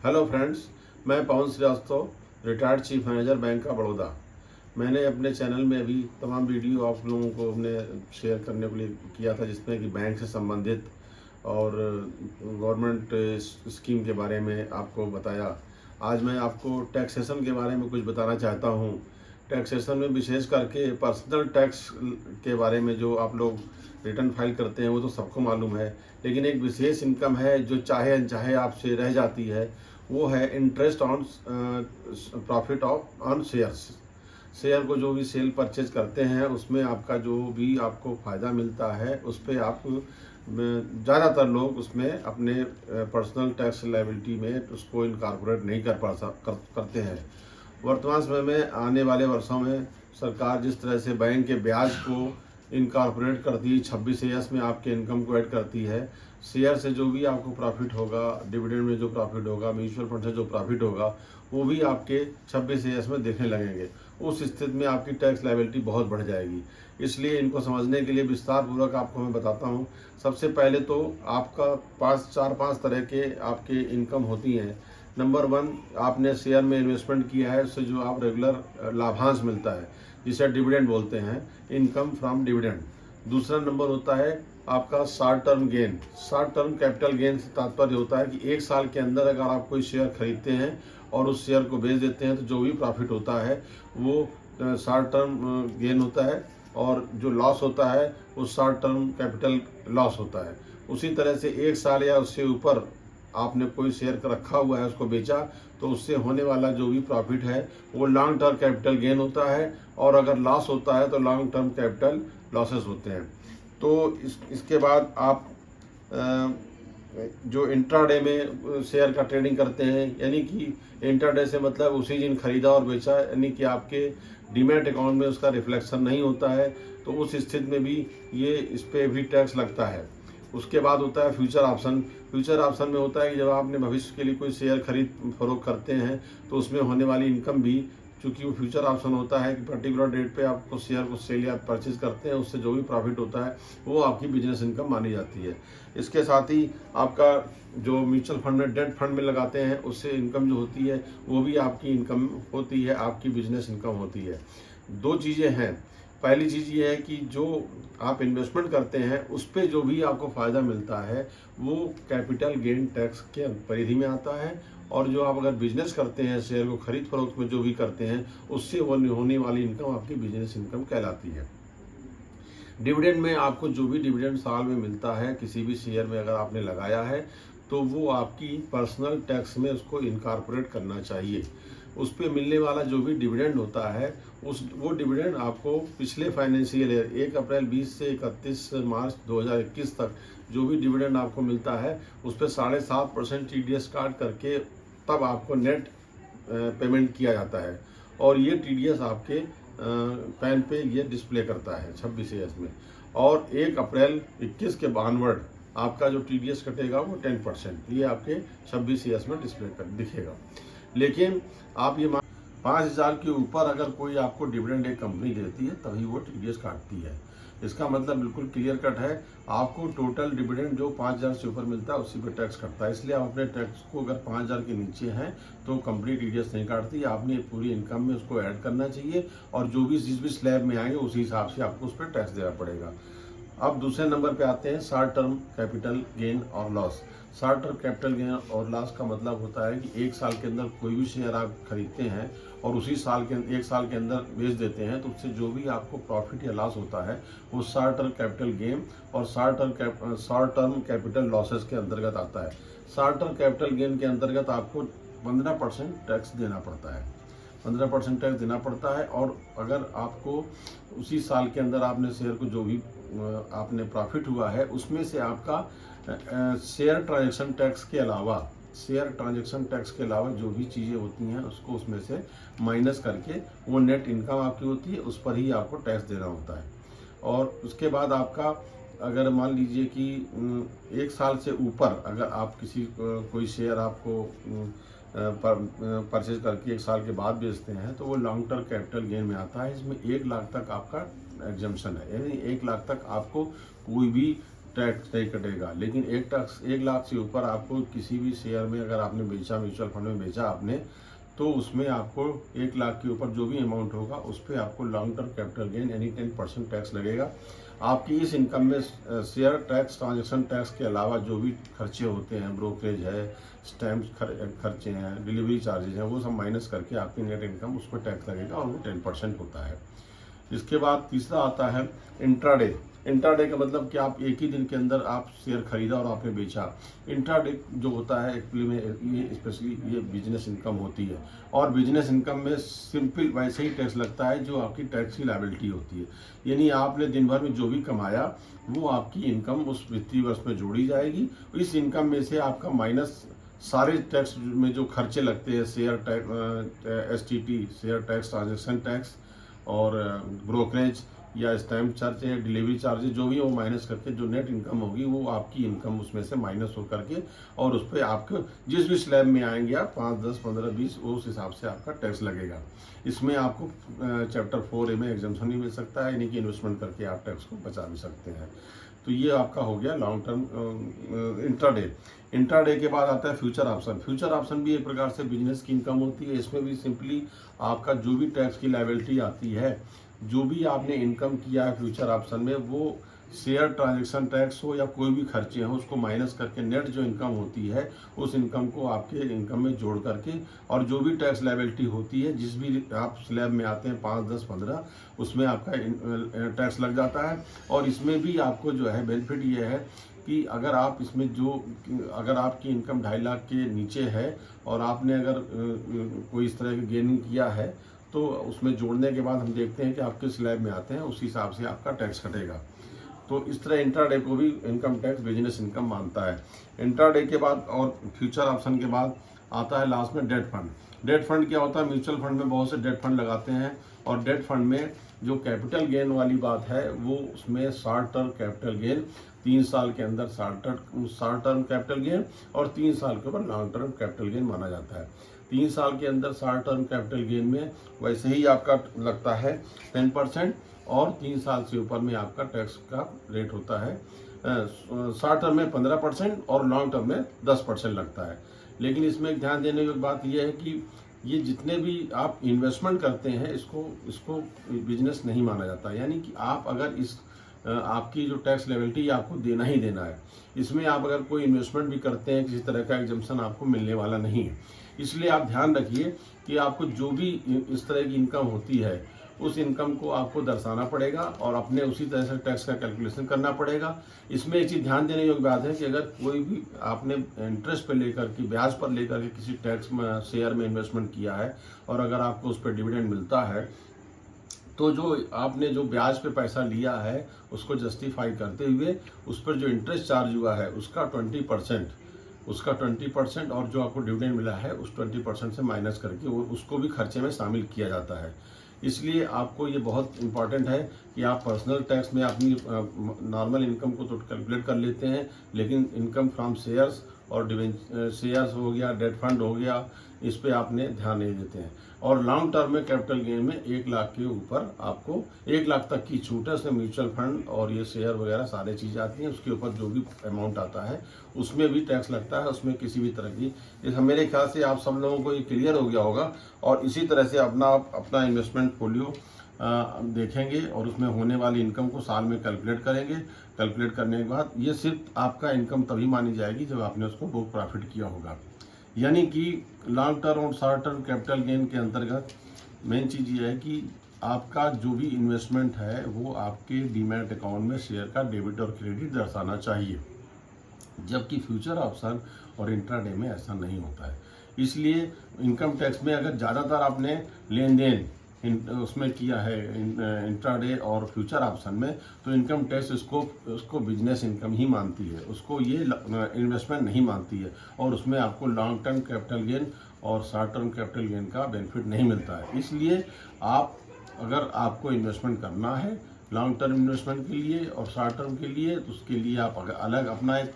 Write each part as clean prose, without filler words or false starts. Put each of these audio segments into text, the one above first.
Hello friends, मैं Pawan Srivastava, retired chief manager bank of Baroda. मैंने अपने चैनल में अभी तमाम वीडियो आप लोगों को हमने शेयर करने के लिए किया था, जिसमें कि बैंक से संबंधित और गवर्नमेंट स्कीम के बारे में आपको बताया। आज मैं आपको टैक्सेशन के बारे में कुछ बताना चाहता हूँ। टैक्सेशन में विशेष करके पर्सनल टैक्स के बारे में जो आप लोग रिटर्न फाइल करते हैं वो तो सबको मालूम है, लेकिन एक विशेष इनकम है जो चाहे अनचाहे आपसे रह जाती है। वो है interest on profit of on shares. Share को जो भी सेल परचेज करते हैं उसमें आपका जो भी आपको फ़ायदा मिलता है उस पर आप ज़्यादातर लोग उसमें अपने पर्सनल टैक्स लायबिलिटी में उसको इनकॉर्पोरेट नहीं करते हैं। वर्तमान समय में आने वाले वर्षों में सरकार जिस तरह से बैंक के ब्याज को इनकॉर्पोरेट करती है, 26 ईयर्स में आपके इनकम को ऐड करती है। शेयर से जो भी आपको प्रॉफिट होगा, डिविडेंड में जो प्रॉफिट होगा, म्यूचुअल फंड से जो प्रॉफिट होगा, वो भी आपके 26 ईयर्स में देखने लगेंगे। उस स्थिति में आपकी टैक्स लायबिलिटी बहुत बढ़ जाएगी। इसलिए इनको समझने के लिए विस्तार पूर्वक आपको मैं बताता हूँ। सबसे पहले तो आपका चार पांच तरह के आपके इनकम होती हैं। नंबर 1, आपने शेयर में इन्वेस्टमेंट किया है, उससे जो आप रेगुलर लाभांश मिलता है, जिसे डिविडेंड बोलते हैं, इनकम फ्रॉम डिविडेंड। दूसरा नंबर होता है आपका short term gain. Short term capital gain से तात्पर्य होता है कि एक साल के अंदर अगर आप कोई शेयर खरीदते हैं और उस शेयर को बेच देते हैं तो जो भी प्रॉफिट होता है वो शॉर्ट टर्म गेन होता है, और जो लॉस होता है वो शॉर्ट टर्म कैपिटल लॉस होता है। उसी तरह से एक साल या उससे ऊपर आपने कोई शेयर रखा हुआ है, उसको बेचा, तो उससे होने वाला जो भी प्रॉफिट है वो लॉन्ग टर्म कैपिटल गेन होता है, और अगर लॉस होता है तो लॉन्ग टर्म कैपिटल लॉसेस होते हैं। तो इसके बाद आप जो इंट्राडे में शेयर का ट्रेडिंग करते हैं, यानी कि इंट्राडे से मतलब उसी दिन खरीदा और बेचा, यानी कि आपके डीमैट अकाउंट में उसका रिफ्लेक्शन नहीं होता है, तो उस स्थिति में भी ये इस पर भी टैक्स लगता है। उसके बाद होता है फ्यूचर ऑप्शन। फ्यूचर ऑप्शन में होता है कि जब आपने भविष्य के लिए कोई शेयर खरीद फरोख्त करते हैं तो उसमें होने वाली इनकम भी, चूँकि वो फ्यूचर ऑप्शन होता है कि पर्टिकुलर डेट पे आपको शेयर को सेल या परचेज करते हैं, उससे जो भी प्रॉफिट होता है वो आपकी बिजनेस इनकम मानी जाती है। इसके साथ ही आपका जो म्यूचुअल फंड में, डेट फंड में लगाते हैं, उससे इनकम जो होती है वो भी आपकी इनकम होती है, आपकी बिजनेस इनकम होती है। दो चीज़ें हैं। पहली चीज़ ये है कि जो आप इन्वेस्टमेंट करते हैं उस पर जो भी आपको फ़ायदा मिलता है वो कैपिटल गेन टैक्स के परिधि में आता है, और जो आप अगर बिजनेस करते हैं, शेयर को खरीद फरोख्त में जो भी करते हैं, उससे होने वाली इनकम आपकी बिजनेस इनकम कहलाती है। डिविडेंड में आपको जो भी डिविडेंड साल में मिलता है किसी भी शेयर में अगर आपने लगाया है तो वो आपकी पर्सनल टैक्स में उसको इनकॉर्पोरेट करना चाहिए। उस पर मिलने वाला जो भी डिविडेंड होता है वो डिविडेंड आपको पिछले फाइनेंशियल ईयर 1 अप्रैल 20 से 31 मार्च 2021 तक जो भी डिविडेंड आपको मिलता है उस पर 7.5% TDS काट करके तब आपको नेट पेमेंट किया जाता है, और ये TDS आपके पैन पे ये डिस्प्ले करता है 26 ईयर्स में। और 1 अप्रैल 21 के ऑनवर्ड आपका जो TDS कटेगा वो 10%, ये आपके 26 ईयर्स में डिस्प्ले कर दिखेगा। लेकिन आप ये 5,000 के ऊपर अगर कोई आपको डिविडेंड एक कंपनी देती है तभी वो TDS काटती है। इसका मतलब बिल्कुल क्लियर कट है, आपको टोटल डिविडेंड जो 5,000 से ऊपर मिलता है उसी पर टैक्स कटता है। इसलिए आप अपने टैक्स को अगर 5,000 के नीचे हैं तो कंपनी TDS नहीं काटती, आपने पूरी इनकम में उसको ऐड करना चाहिए, और जो भी जिस भी स्लैब में आएंगे उसी हिसाब से आपको उस पर टैक्स देना पड़ेगा। अब दूसरे नंबर पे आते हैं शॉर्ट टर्म कैपिटल गेन और loss. Short term capital gain और लॉस का मतलब होता है कि एक साल के अंदर कोई भी शेयर आप खरीदते हैं और उसी साल के 1 साल के अंदर बेच देते हैं, तो उससे जो भी आपको प्रॉफिट या लॉस होता है वो शॉर्ट टर्म कैपिटल गेन और शॉर्ट टर्म कैपिटल लॉसेस के अंतर्गत आता है। शॉर्ट टर्म कैपिटल गेन के अंतर्गत आपको 15% टैक्स देना पड़ता है, 15% टैक्स देना पड़ता है। और अगर आपको उसी साल के अंदर आपने शेयर को जो भी आपने प्रॉफिट हुआ है उसमें से आपका शेयर ट्रांजैक्शन टैक्स के अलावा, जो भी चीज़ें होती हैं उसको उसमें से माइनस करके वो नेट इनकम आपकी होती है, उस पर ही आपको टैक्स देना होता है। और उसके बाद आपका अगर मान लीजिए कि 1 साल से ऊपर अगर आप कोई शेयर आपको परचेज करके 1 साल के बाद बेचते हैं तो वो लॉन्ग टर्म कैपिटल गेन में आता है। इसमें 1 लाख तक आपका एग्जम्पशन है, यानी 1 लाख तक आपको कोई भी टैक्स नहीं कटेगा। लेकिन 1 लाख से ऊपर आपको किसी भी शेयर में अगर आपने बेचा, म्यूचुअल फंड में बेचा आपने, तो उसमें आपको 1 लाख के ऊपर जो भी अमाउंट होगा उस पर आपको लॉन्ग टर्म कैपिटल गेन यानी 10% टैक्स लगेगा। आपकी इस इनकम में शेयर टैक्स, ट्रांजैक्शन टैक्स के अलावा जो भी खर्चे होते हैं, ब्रोकरेज है, स्टैम्प खर्चे हैं, डिलीवरी चार्जेज हैं, वो सब माइनस करके आपकी नेट इनकम उस पर टैक्स लगेगा और वो 10% होता है। इसके बाद तीसरा आता है इंट्राडे। इंट्राडे का मतलब कि आप एक ही दिन के अंदर आप शेयर खरीदा और आपने बेचा। इंट्राडे जो होता है एक्चुअली में ये स्पेशली ये बिजनेस इनकम होती है, और बिजनेस इनकम में सिंपल वैसे ही टैक्स लगता है जो आपकी टैक्स की लायबिलिटी होती है। यानी आपने दिन भर में जो भी कमाया वो आपकी इनकम उस वित्तीय वर्ष में जोड़ी जाएगी। इस इनकम में से आपका माइनस सारे टैक्स में जो खर्चे लगते हैं, share tax, STT share tax, transaction tax और ब्रोकरेज या स्टैम्प चार्ज या डिलीवरी चार्जेज जो भी है वो माइनस करके जो नेट इनकम होगी वो आपकी इनकम उसमें से माइनस हो करके और उस पर आपको जिस भी स्लैब में आएंगे आप 5, 10, 15, 20 उस हिसाब से आपका टैक्स लगेगा। इसमें आपको चैप्टर 4A में एग्जाम्पशन भी मिल सकता है, यानी कि इन्वेस्टमेंट करके आप टैक्स को बचा भी सकते हैं। तो ये आपका हो गया लॉन्ग टर्म इंट्राडे। इंट्राडे के बाद आता है फ्यूचर ऑप्शन। फ्यूचर ऑप्शन भी एक प्रकार से बिजनेस की इनकम होती है। इसमें भी सिंपली आपका जो भी टैक्स की लायबिलिटी आती है, जो भी आपने इनकम किया है फ्यूचर ऑप्शन में, वो शेयर ट्रांजैक्शन टैक्स हो या कोई भी खर्चे हो उसको माइनस करके नेट जो इनकम होती है उस इनकम को आपके इनकम में जोड़ करके और जो भी टैक्स लायबिलिटी होती है जिस भी आप स्लैब में आते हैं 5, 10, 15 उसमें आपका टैक्स लग जाता है। और इसमें भी आपको जो है बेनिफिट ये है कि अगर आप इसमें अगर आपकी इनकम 2.5 लाख के नीचे है और आपने अगर कोई इस तरह का गेनिंग किया है तो उसमें जोड़ने के बाद हम देखते हैं कि आप किस स्लैब में आते हैं, उस हिसाब से आपका टैक्स कटेगा। तो इस तरह इंट्राडे को भी इनकम टैक्स बिजनेस इनकम मानता है। इंट्राडे के बाद और फ्यूचर ऑप्शन के बाद आता है लास्ट में डेट फंड। डेट फंड क्या होता है? म्यूचुअल फंड में बहुत से डेट फंड लगाते हैं और डेट फंड में जो कैपिटल गेन वाली बात है वो उसमें शॉर्ट टर्म कैपिटल गेन 3 साल के अंदर शॉर्ट टर्म कैपिटल गेन और 3 साल के ऊपर लॉन्ग टर्म कैपिटल गेन माना जाता है। 3 साल के अंदर शॉर्ट टर्म कैपिटल गेन में वैसे ही आपका लगता है 10% और 3 साल से ऊपर में आपका टैक्स का रेट होता है शॉर्ट टर्म में 15% और लॉन्ग टर्म में 10% लगता है। लेकिन इसमें एक ध्यान देने की बात यह है कि ये जितने भी आप इन्वेस्टमेंट करते हैं इसको बिजनेस नहीं माना जाता। यानी कि आप अगर आपकी जो टैक्स लेवलिटी आपको देना ही देना है। इसमें आप अगर कोई इन्वेस्टमेंट भी करते हैं किसी तरह का एग्जम्पशन आपको मिलने वाला नहीं है। इसलिए आप ध्यान रखिए कि आपको जो भी इस तरह की इनकम होती है उस इनकम को आपको दर्शाना पड़ेगा और अपने उसी तरह से टैक्स का कैलकुलेशन करना पड़ेगा। इसमें एक चीज़ ध्यान देने योग्य बात है कि अगर कोई भी आपने इंटरेस्ट पर लेकर के ब्याज पर लेकर के किसी टैक्स में शेयर में इन्वेस्टमेंट किया है और अगर आपको उस पर डिविडेंड मिलता है तो जो आपने जो ब्याज पे पैसा लिया है उसको जस्टिफाई करते हुए उस पर जो इंटरेस्ट चार्ज हुआ है उसका 20% और जो आपको डिविडेंड मिला है उस 20% से माइनस करके वो उसको भी खर्चे में शामिल किया जाता है। इसलिए आपको ये बहुत इंपॉर्टेंट है कि आप पर्सनल टैक्स में अपनी नॉर्मल इनकम को तो कैलकुलेट कर लेते हैं, लेकिन इनकम फ्रॉम शेयर्स और शेयर्स हो गया, डेट फंड हो गया, इस पे आपने ध्यान नहीं देते हैं। और लॉन्ग टर्म में कैपिटल गेन में 1 लाख के ऊपर आपको 1 लाख तक की छूट है। उसमें म्यूचुअल फंड और ये शेयर वगैरह सारी चीज़ें आती हैं, उसके ऊपर जो भी अमाउंट आता है उसमें भी टैक्स लगता है। उसमें किसी भी तरह की मेरे ख्याल से आप सब लोगों को ये क्लियर हो गया होगा। और इसी तरह से अपना इन्वेस्टमेंट पोर्टफोलियो देखेंगे और उसमें होने वाली इनकम को साल में कैलकुलेट करेंगे। कैलकुलेट करने के बाद ये सिर्फ आपका इनकम तभी मानी जाएगी जब आपने उसको बुक प्रॉफिट किया होगा। यानी कि लॉन्ग टर्म और शॉर्ट टर्म कैपिटल गेन के अंतर्गत मेन चीज़ ये है कि आपका जो भी इन्वेस्टमेंट है वो आपके डीमैट अकाउंट में शेयर का डेबिट और क्रेडिट दर्शाना चाहिए, जबकि फ्यूचर ऑप्शन और इंट्राडे में ऐसा नहीं होता है। इसलिए इनकम टैक्स में अगर ज़्यादातर आपने लेन देन उसमें किया है इंट्राडे और फ्यूचर ऑप्शन में, तो इनकम टैक्स उसको बिजनेस इनकम ही मानती है, उसको ये इन्वेस्टमेंट नहीं मानती है और उसमें आपको लॉन्ग टर्म कैपिटल गेन और शॉर्ट टर्म कैपिटल गेन का बेनिफिट नहीं मिलता है। इसलिए अगर आपको इन्वेस्टमेंट करना है लॉन्ग टर्म इन्वेस्टमेंट के लिए और शॉर्ट टर्म के लिए, तो उसके लिए आप अगर अलग अपना एक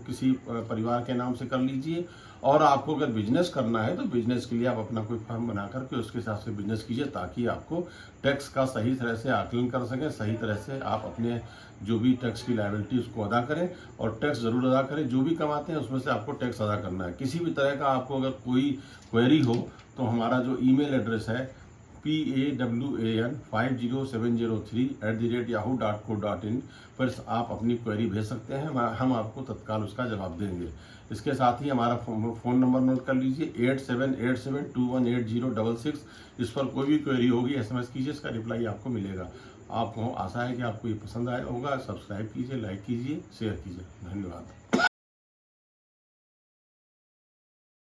किसी परिवार के नाम से कर लीजिए। और आपको अगर बिजनेस करना है तो बिजनेस के लिए आप अपना कोई फर्म बना करके उसके हिसाब से बिजनेस कीजिए, ताकि आपको टैक्स का सही तरह से आकलन कर सकें, सही तरह से आप अपने जो भी टैक्स की लायबिलिटी उसको अदा करें। और टैक्स ज़रूर अदा करें, जो भी कमाते हैं उसमें से आपको टैक्स अदा करना है। किसी भी तरह का आपको अगर कोई क्वेरी हो तो हमारा जो ईमेल एड्रेस है pawan507003@yahoo.co.in पर आप अपनी क्वेरी भेज सकते हैं, हम आपको तत्काल उसका जवाब देंगे। इसके साथ ही हमारा फ़ोन नंबर नोट कर लीजिए 8787218066। इस पर कोई भी क्वेरी होगी SMS कीजिए, इसका रिप्लाई आपको मिलेगा। आपको आशा है कि आपको ये पसंद आया होगा। सब्सक्राइब कीजिए, लाइक कीजिए, शेयर कीजिए। धन्यवाद।